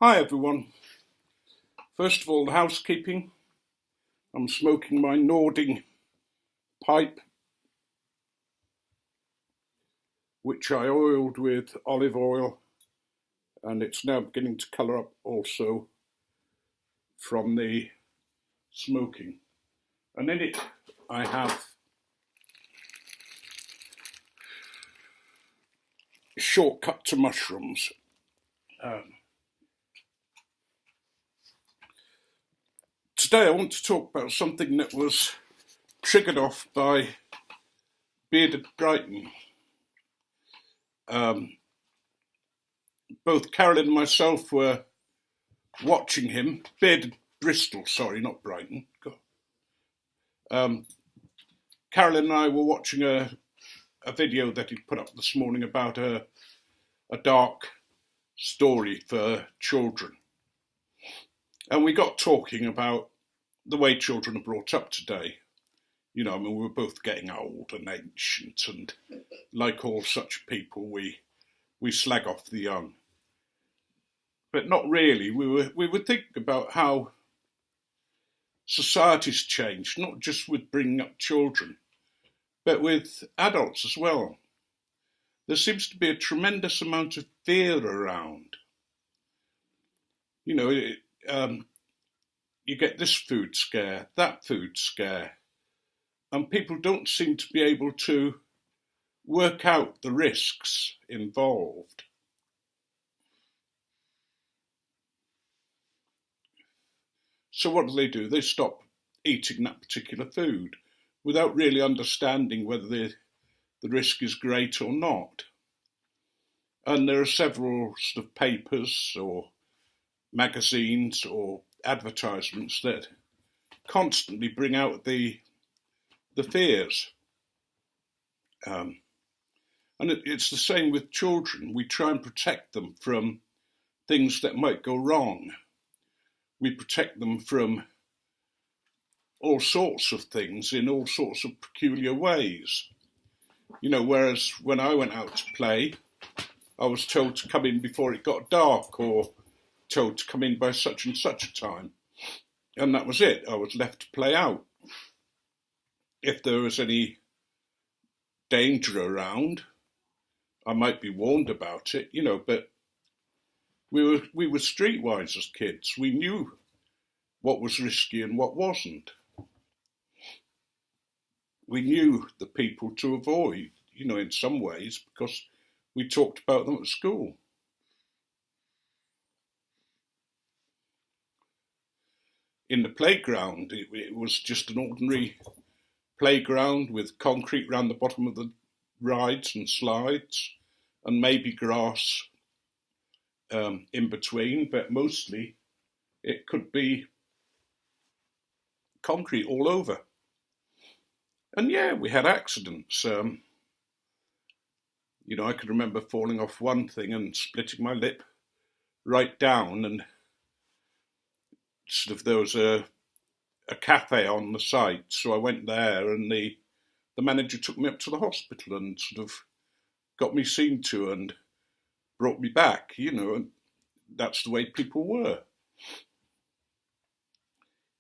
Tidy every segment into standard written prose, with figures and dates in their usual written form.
Hi everyone. First of all, the housekeeping. I'm smoking my Nording pipe, which I oiled with olive oil, and it's now beginning to colour up also from the smoking. And in it I have shortcut to mushrooms. Today I want to talk about something that was triggered off by Bearded Brighton. Both Carolyn and myself were watching him. Bearded Bristol, sorry, not Brighton. Carolyn and I were watching a video that he'd put up this morning about a dark story for children. And we got talking about the way children are brought up today. We were both getting old and ancient, and like all such people, we slag off the young. But not really. We were thinking about how society's changed, not just with bringing up children, but with adults as well. There seems to be a tremendous amount of fear around. You get this food scare, that food scare, and people don't seem to be able to work out the risks involved. So what do? They stop eating that particular food without really understanding whether the risk is great or not. And there are several sort of papers or magazines or advertisements that constantly bring out the fears. And it's the same with children. We try and protect them from things that might go wrong. We protect them from all sorts of things in all sorts of peculiar ways. Whereas when I went out to play, I was told to come in before it got dark, or told to come in by such and such a time. And that was it. I was left to play out. If there was any danger around, I might be warned about it, but we were streetwise as kids. We knew what was risky and what wasn't. We knew the people to avoid, in some ways, because we talked about them at school. In the playground, it was just an ordinary playground with concrete round the bottom of the rides and slides, and maybe grass in between, but mostly it could be concrete all over. And yeah, we had accidents. I could remember falling off one thing and splitting my lip right down, and sort of there was a cafe on the site, so I went there, and the manager took me up to the hospital and sort of got me seen to and brought me back, and that's the way people were.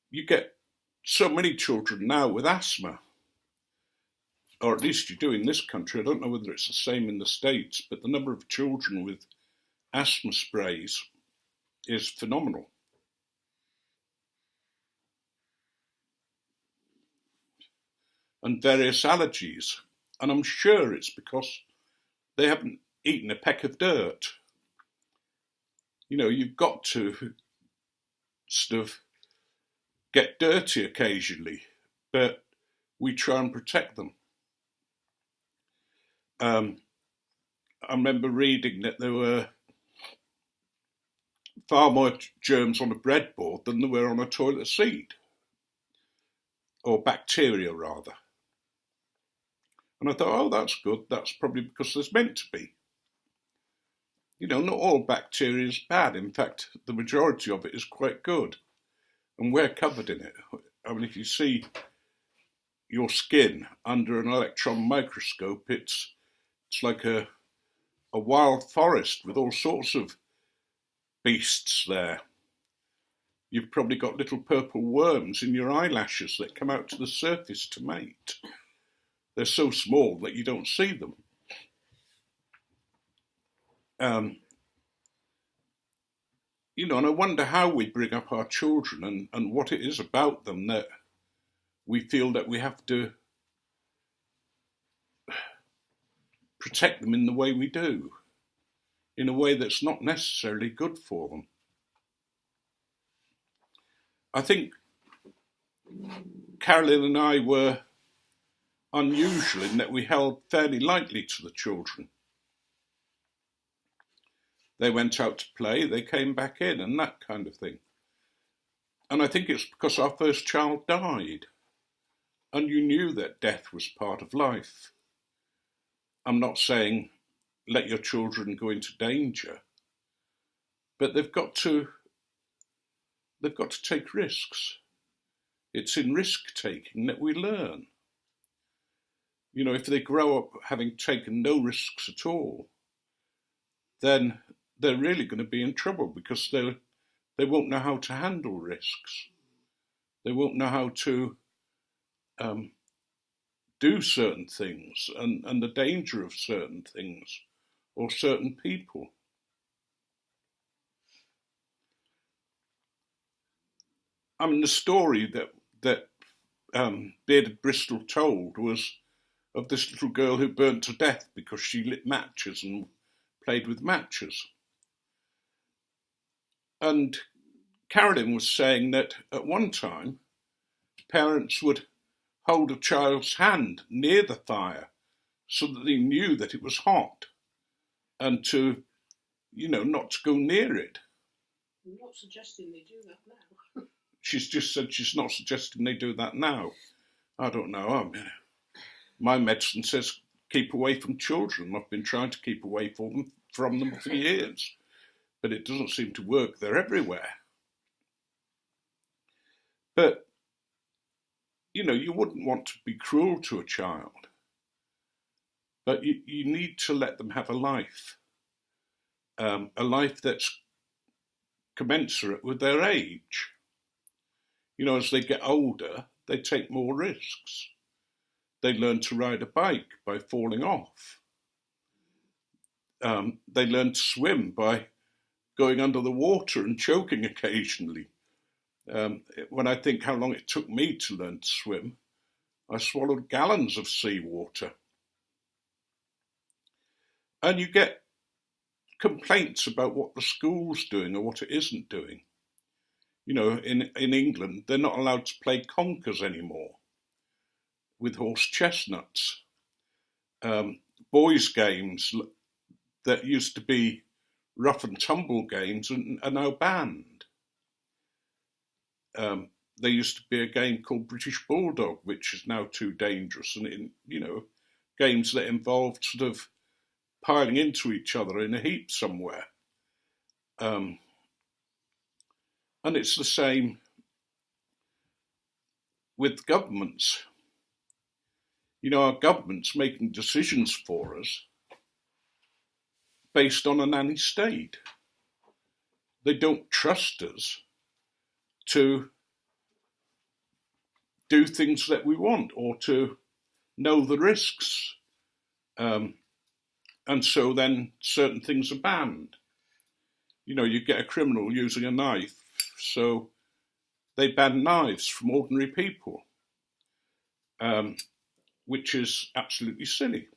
You get so many children now with asthma, or at least you do in this country. I don't know whether it's the same in the States, but the number of children with asthma sprays is phenomenal. And various allergies. And I'm sure it's because they haven't eaten a peck of dirt. You've got to sort of get dirty occasionally, but we try and protect them. I remember reading that there were far more germs on a breadboard than there were on a toilet seat, or bacteria rather. And I thought, oh, that's good. That's probably because there's meant to be. Not all bacteria is bad. In fact, the majority of it is quite good. And we're covered in it. I mean, if you see your skin under an electron microscope, it's like a wild forest with all sorts of beasts there. You've probably got little purple worms in your eyelashes that come out to the surface to mate. They're so small that you don't see them. And I wonder how we bring up our children and what it is about them that we feel that we have to protect them in the way we do, in a way that's not necessarily good for them. I think Carolyn and I were unusual in that we held fairly lightly to the children. They went out to play, they came back in, and that kind of thing. And I think it's because our first child died, and you knew that death was part of life. I'm not saying let your children go into danger, but they've got to take risks. It's in risk-taking that we learn. If they grow up having taken no risks at all, then they're really going to be in trouble because they won't know how to handle risks. They won't know how to do certain things and the danger of certain things or certain people. I mean, the story that Bearded Bristol told was of this little girl who burnt to death because she lit matches and played with matches. And Carolyn was saying that at one time, parents would hold a child's hand near the fire so that they knew that it was hot and to, not to go near it. I'm not suggesting they do that now. She's just said she's not suggesting they do that now. I don't know. My medicine says keep away from children. I've been trying to keep away from them for years, but it doesn't seem to work. They're everywhere. But, you wouldn't want to be cruel to a child, but you need to let them have a life that's commensurate with their age. As they get older, they take more risks. They learn to ride a bike by falling off. They learn to swim by going under the water and choking occasionally. When I think how long it took me to learn to swim, I swallowed gallons of seawater. And you get complaints about what the school's doing or what it isn't doing. In England, they're not allowed to play conkers anymore with horse chestnuts. Boys' games that used to be rough and tumble games are now banned. There used to be a game called British Bulldog, which is now too dangerous, and games that involved sort of piling into each other in a heap somewhere. And it's the same with governments. Our government's making decisions for us based on a nanny state. They don't trust us to do things that we want or to know the risks. And so then certain things are banned. You get a criminal using a knife, so they ban knives from ordinary people, which is absolutely silly.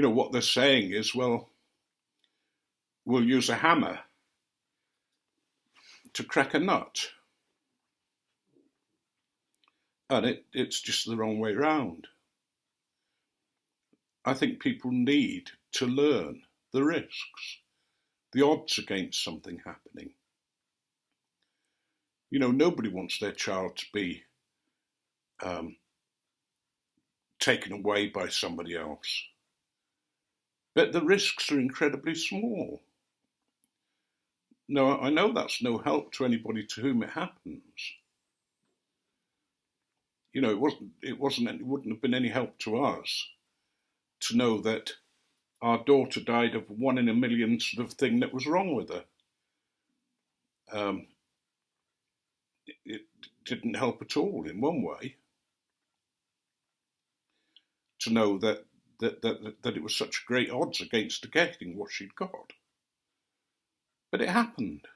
What they're saying is, well, we'll use a hammer to crack a nut. And it's just the wrong way round. I think people need to learn the risks, the odds against something happening. Nobody wants their child to be taken away by somebody else. But the risks are incredibly small. No, I know that's no help to anybody to whom it happens. You know, it wouldn't have been any help to us to know that our daughter died of 1 in a million sort of thing that was wrong with her. It didn't help at all in one way to know that it was such great odds against her getting what she'd got. But it happened.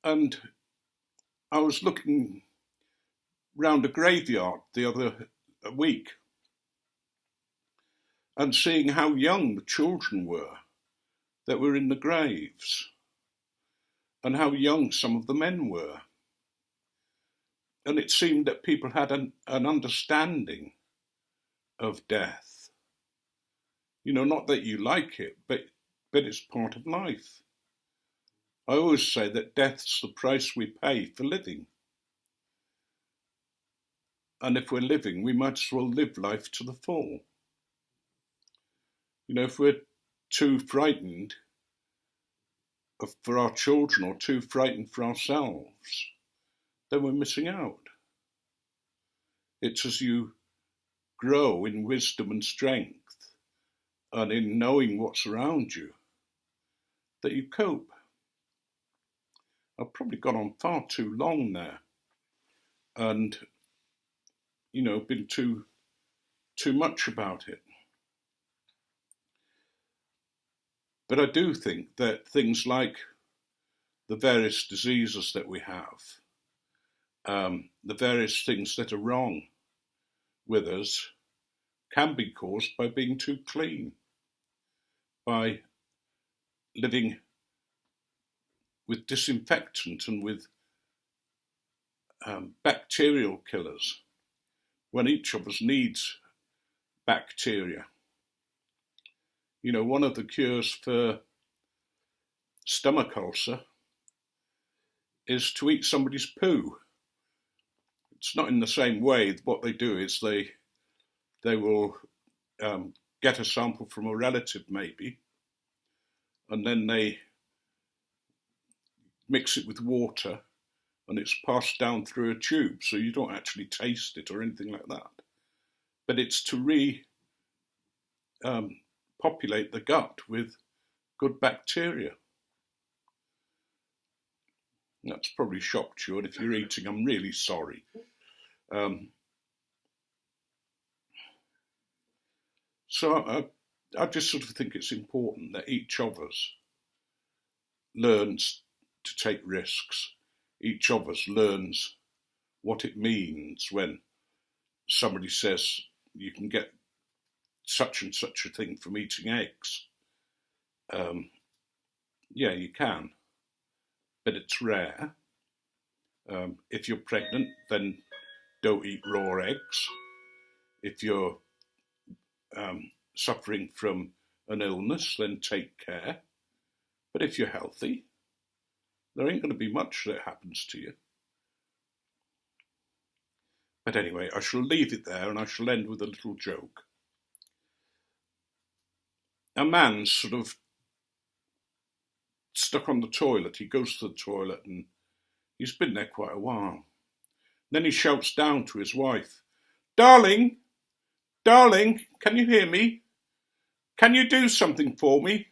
And I was looking round a graveyard the other week and seeing how young the children were that were in the graves and how young some of the men were. And it seemed that people had an understanding of death. You know, not that you like it, but it's part of life. I always say that death's the price we pay for living. And if we're living, we might as well live life to the full. You know, if we're too frightened for our children or too frightened for ourselves, then we're missing out. It's as you grow in wisdom and strength and in knowing what's around you that you cope. I've probably gone on far too long there and, you know, been too much about it. But I do think that things like the various diseases that we have, the various things that are wrong with us, can be caused by being too clean, by living with disinfectant and with bacterial killers, when each of us needs bacteria. You know, one of the cures for stomach ulcer is to eat somebody's poo. It's not in the same way. What they do is they will get a sample from a relative maybe, and then they mix it with water and it's passed down through a tube, so you don't actually taste it or anything like that. But it's to populate the gut with good bacteria. That's probably shocked you, and if you're eating, I'm really sorry. So I just sort of think it's important that each of us learns to take risks. Each of us learns what it means when somebody says you can get such and such a thing from eating eggs. Yeah, you can, but it's rare. If you're pregnant, then don't eat raw eggs. If you're suffering from an illness, then take care. But if you're healthy, there ain't going to be much that happens to you. But anyway, I shall leave it there and I shall end with a little joke. A man's sort of stuck on the toilet. He goes to the toilet and he's been there quite a while. Then he shouts down to his wife, "Darling, darling, can you hear me? Can you do something for me?"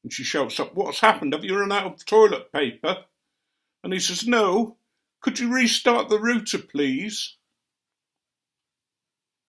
And she shouts up, "What's happened? Have you run out of toilet paper?" And he says, "No. Could you restart the router, please?"